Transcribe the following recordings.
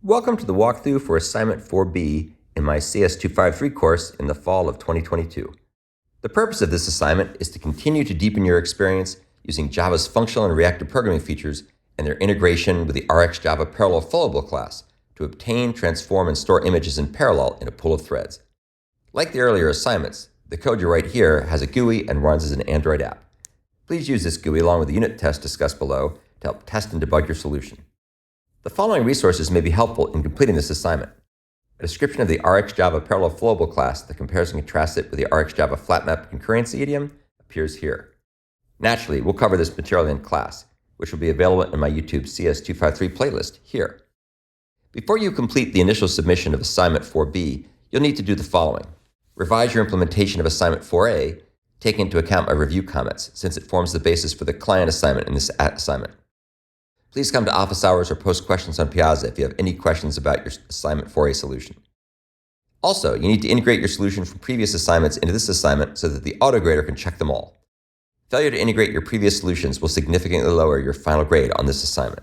Welcome to the walkthrough for Assignment 4B in my CS253 course in the fall of 2022. The purpose of this assignment is to continue to deepen your experience using Java's functional and reactive programming features and their integration with the RxJava Parallel Flowable class to obtain, transform, and store images in parallel in a pool of threads. Like the earlier assignments, the code you write here has a GUI and runs as an Android app. Please use this GUI along with the unit test discussed below to help test and debug your solution. The following resources may be helpful in completing this assignment: a description of the RxJava Parallel Flowable class that compares and contrasts it with the RxJava FlatMap concurrency idiom appears here. Naturally, we'll cover this material in class, which will be available in my YouTube CS253 playlist here. Before you complete the initial submission of Assignment 4B, you'll need to do the following. Revise your implementation of Assignment 4A, taking into account my review comments, since it forms the basis for the client assignment in this assignment. Please come to office hours or post questions on Piazza if you have any questions about your Assignment 4A solution. Also, you need to integrate your solution from previous assignments into this assignment so that the autograder can check them all. Failure to integrate your previous solutions will significantly lower your final grade on this assignment.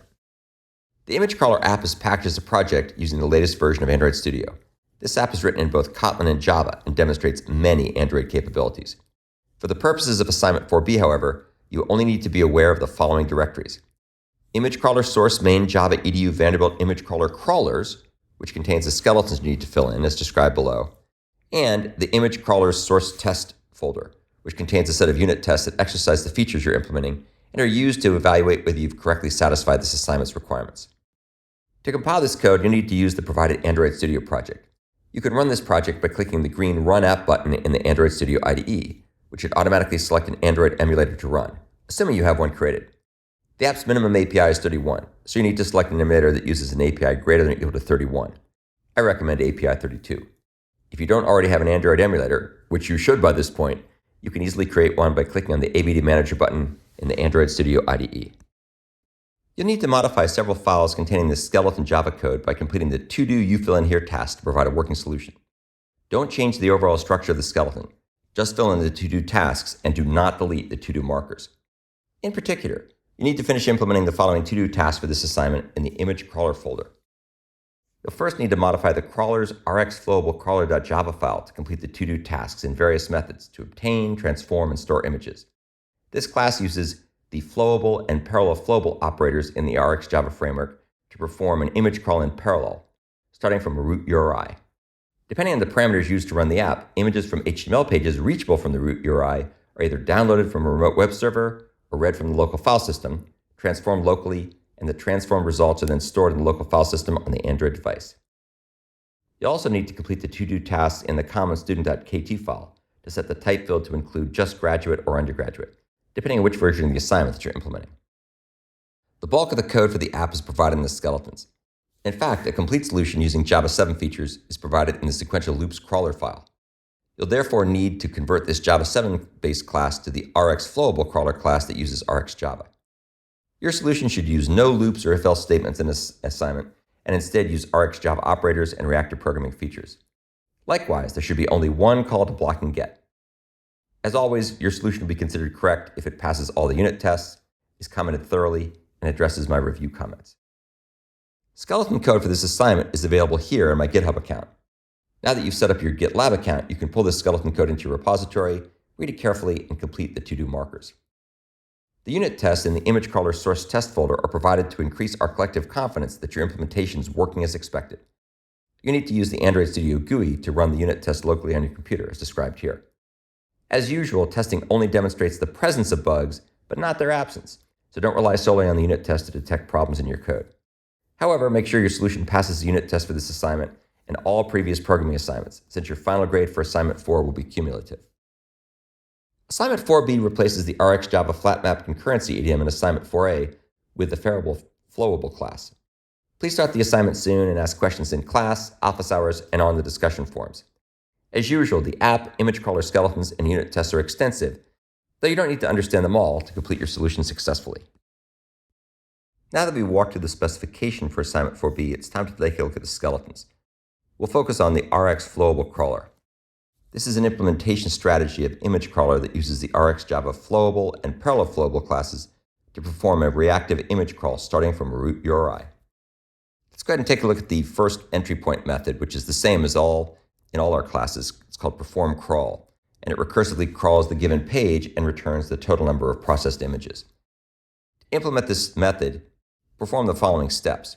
The Image Crawler app is packaged as a project using the latest version of Android Studio. This app is written in both Kotlin and Java and demonstrates many Android capabilities. For the purposes of Assignment 4B, however, you only need to be aware of the following directories: Image Crawler source main Java edu Vanderbilt Image Crawler crawlers, which contains the skeletons you need to fill in as described below, and the Image Crawler source test folder, which contains a set of unit tests that exercise the features you're implementing and are used to evaluate whether you've correctly satisfied this assignment's requirements. To compile this code, you'll need to use the provided Android Studio project. You can run this project by clicking the green Run App button in the Android Studio IDE, which should automatically select an Android emulator to run, assuming you have one created. The app's minimum API is 31, so you need to select an emulator that uses an API greater than or equal to 31. I recommend API 32. If you don't already have an Android emulator, which you should by this point, you can easily create one by clicking on the AVD Manager button in the Android Studio IDE. You'll need to modify several files containing the skeleton Java code by completing the to-do uFillInHere task to provide a working solution. Don't change the overall structure of the skeleton. Just fill in the to-do tasks and do not delete the to-do markers. In particular, you need to finish implementing the following to-do tasks for this assignment in the Image Crawler folder. You'll first need to modify the crawler's rxflowablecrawler.java file to complete the to-do tasks in various methods to obtain, transform, and store images. This class uses the flowable and parallel flowable operators in the RxJava framework to perform an image crawl in parallel, starting from a root URI. Depending on the parameters used to run the app, images from HTML pages reachable from the root URI are either downloaded from a remote web server or read from the local file system, transformed locally, and the transformed results are then stored in the local file system on the Android device. You also need to complete the to-do tasks in the common student.kt file to set the type field to include just graduate or undergraduate, depending on which version of the assignment that you're implementing. The bulk of the code for the app is provided in the skeletons. In fact, a complete solution using Java 7 features is provided in the sequential loops crawler file. You'll therefore need to convert this Java 7-based class to the RxFlowable crawler class that uses RxJava. Your solution should use no loops or if-else statements in this assignment, and instead use RxJava operators and reactive programming features. Likewise, there should be only one call to block and get. As always, your solution will be considered correct if it passes all the unit tests, is commented thoroughly, and addresses my review comments. Skeleton code for this assignment is available here in my GitHub account. Now that you've set up your GitLab account, you can pull this skeleton code into your repository, read it carefully, and complete the to-do markers. The unit tests in the Image Crawler source test folder are provided to increase our collective confidence that your implementation is working as expected. You need to use the Android Studio GUI to run the unit test locally on your computer, as described here. As usual, testing only demonstrates the presence of bugs, but not their absence, so don't rely solely on the unit test to detect problems in your code. However, make sure your solution passes the unit test for this assignment and all previous programming assignments, since your final grade for Assignment 4 will be cumulative. Assignment 4B replaces the RxJava FlatMap concurrency idiom in Assignment 4A with the Flowable class. Please start the assignment soon and ask questions in class, office hours, and on the discussion forums. As usual, the app, image crawler skeletons, and unit tests are extensive, though you don't need to understand them all to complete your solution successfully. Now that we've walked through the specification for Assignment 4B, it's time to take a look at the skeletons. We'll focus on the RxFlowable crawler. This is an implementation strategy of Image Crawler that uses the RxJava Flowable and Parallel Flowable classes to perform a reactive image crawl starting from a root URI. Let's go ahead and take a look at the first entry point method, which is the same as in all our classes. It's called perform crawl, and it recursively crawls the given page and returns the total number of processed images. To implement this method, perform the following steps.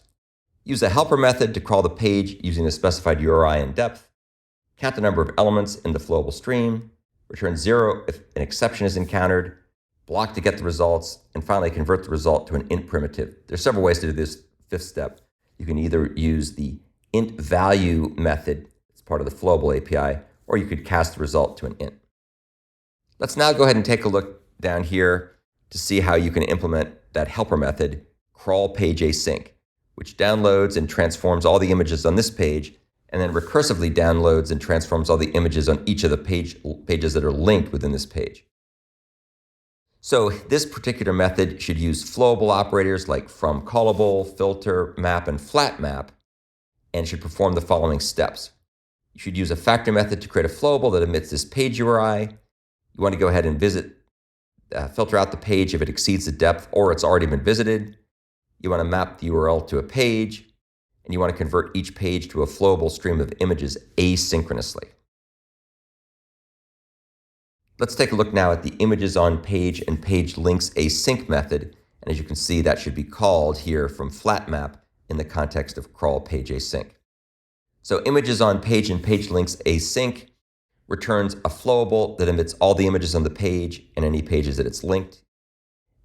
Use a helper method to crawl the page using a specified URI and depth. Count the number of elements in the flowable stream. Return 0 if an exception is encountered. Block to get the results. And finally, convert the result to an int primitive. There's several ways to do this fifth step. You can either use the int value method, it's part of the Flowable API, or you could cast the result to an int. Let's now go ahead and take a look down here to see how you can implement that helper method, crawl page async, which downloads and transforms all the images on this page, and then recursively downloads and transforms all the images on each of the pages that are linked within this page. So this particular method should use flowable operators like from callable, filter, map, and flat map, and should perform the following steps. You should use a factor method to create a flowable that emits this page URI. You want to go ahead and filter out the page if it exceeds the depth or it's already been visited. You want to map the URL to a page, and you want to convert each page to a flowable stream of images asynchronously. Let's take a look now at the images on page and page links async method. And as you can see, that should be called here from flat map in the context of crawl page async. So images on page and page links async returns a flowable that emits all the images on the page and any pages that it's linked.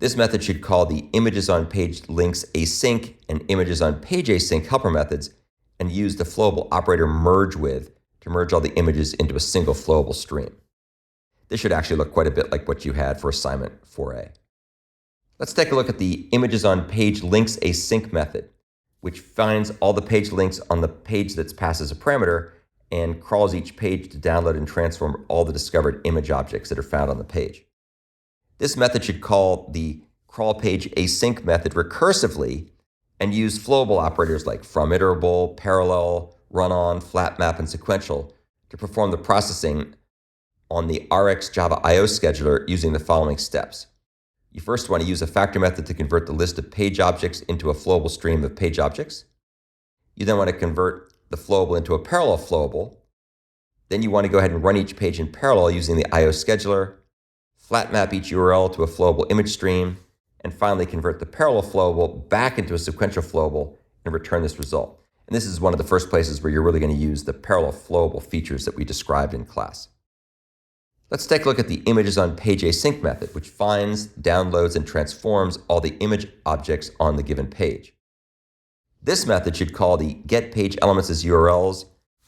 This method should call the images on page links async and images on page async helper methods and use the flowable operator merge with to merge all the images into a single flowable stream. This should actually look quite a bit like what you had for assignment 4A. Let's take a look at the images on page links async method, which finds all the page links on the page that's passed as a parameter and crawls each page to download and transform all the discovered image objects that are found on the page. This method should call the crawl page async method recursively and use flowable operators like from iterable, parallel, run on, flat map, and sequential to perform the processing on the RxJava IO scheduler using the following steps. You first want to use a factor method to convert the list of page objects into a flowable stream of page objects. You then want to convert the flowable into a parallel flowable. Then you want to go ahead and run each page in parallel using the IO scheduler, flat map each URL to a flowable image stream, and finally convert the parallel flowable back into a sequential flowable and return this result. And this is one of the first places where you're really going to use the parallel flowable features that we described in class. Let's take a look at the images on page async method, which finds, downloads, and transforms all the image objects on the given page. This method should call the get page elements as URLs,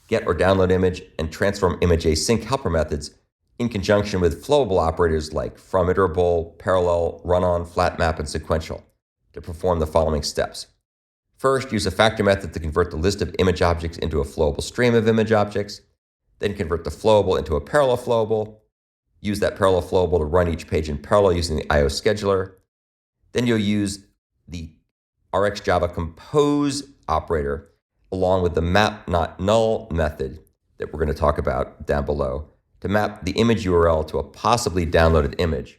get or download image, and transform image async helper methods in conjunction with flowable operators like from iterable, parallel, run on, flat map, and sequential to perform the following steps. First, use a factor method to convert the list of image objects into a flowable stream of image objects, then convert the flowable into a parallel flowable. Use that parallel flowable to run each page in parallel using the IO scheduler. Then you'll use the RxJava compose operator along with the map not null method that we're going to talk about down below to map the image URL to a possibly downloaded image.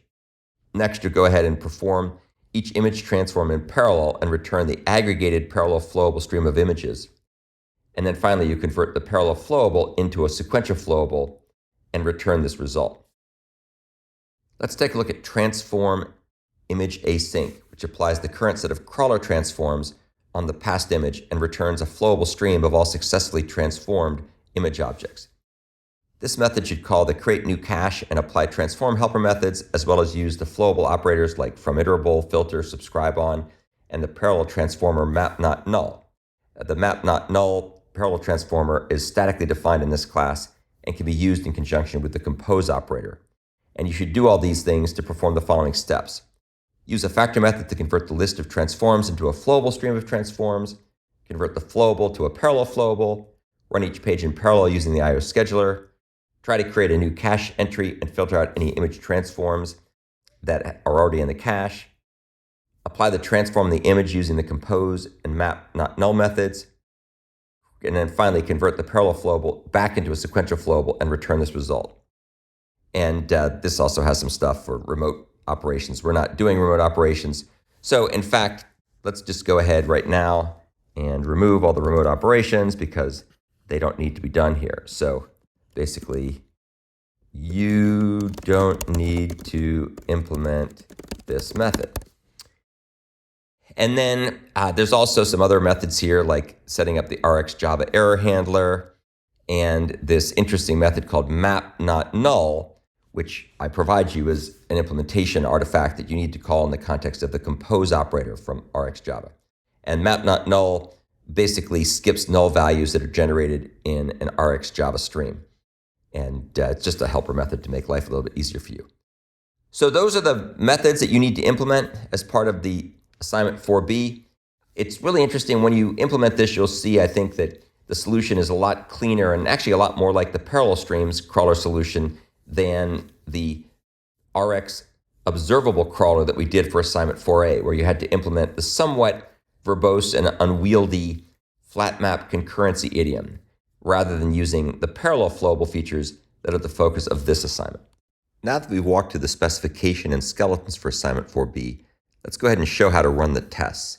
Next, you'll go ahead and perform each image transform in parallel and return the aggregated parallel flowable stream of images. And then finally, you convert the parallel flowable into a sequential flowable and return this result. Let's take a look at transform image async, which applies the current set of crawler transforms on the past image and returns a flowable stream of all successfully transformed image objects. This method should call the create new cache and apply transform helper methods, as well as use the flowable operators like from iterable, filter, subscribe on, and the parallel transformer map not null. The map not null parallel transformer is statically defined in this class and can be used in conjunction with the compose operator. And you should do all these things to perform the following steps. Use a factor method to convert the list of transforms into a flowable stream of transforms, convert the flowable to a parallel flowable, run each page in parallel using the IO scheduler, try to create a new cache entry and filter out any image transforms that are already in the cache, apply the transform in the image using the compose and map not null methods, and then finally convert the parallel flowable back into a sequential flowable and return this result. And this also has some stuff for remote operations. We're not doing remote operations. So in fact, let's just go ahead right now and remove all the remote operations because they don't need to be done here. So basically, you don't need to implement this method. And then there's also some other methods here, like setting up the RxJava error handler and this interesting method called map not null, which I provide you as an implementation artifact that you need to call in the context of the compose operator from RxJava. And map not null basically skips null values that are generated in an RxJava stream. And it's just a helper method to make life a little bit easier for you. So those are the methods that you need to implement as part of the assignment 4B. It's really interesting when you implement this, you'll see, I think, that the solution is a lot cleaner and actually a lot more like the parallel streams crawler solution than the Rx observable crawler that we did for assignment 4A, where you had to implement the somewhat verbose and unwieldy flat map concurrency idiom, rather than using the parallel flowable features that are the focus of this assignment. Now that we've walked through the specification and skeletons for assignment 4B, let's go ahead and show how to run the tests.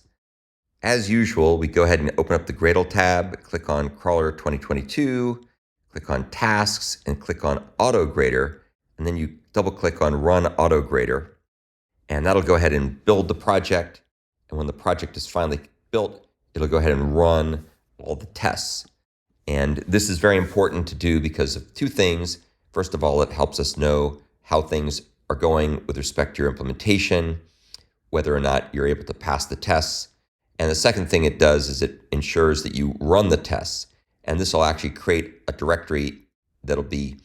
As usual, we go ahead and open up the Gradle tab, click on Crawler 2022, click on Tasks, and click on AutoGrader, and then you double-click on Run AutoGrader, and that'll go ahead and build the project, and when the project is finally built, it'll go ahead and run all the tests. And this is very important to do because of two things. First of all, it helps us know how things are going with respect to your implementation, whether or not you're able to pass the tests. And the second thing it does is it ensures that you run the tests. And this will actually create a directory that'll be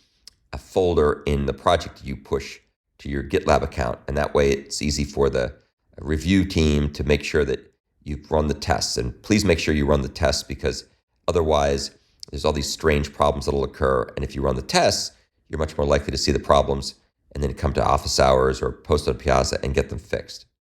a folder in the project that you push to your GitLab account. And that way it's easy for the review team to make sure that you've run the tests. And please make sure you run the tests, because otherwise there's all these strange problems that'll occur. And if you run the tests, you're much more likely to see the problems and then come to office hours or post on Piazza and get them fixed.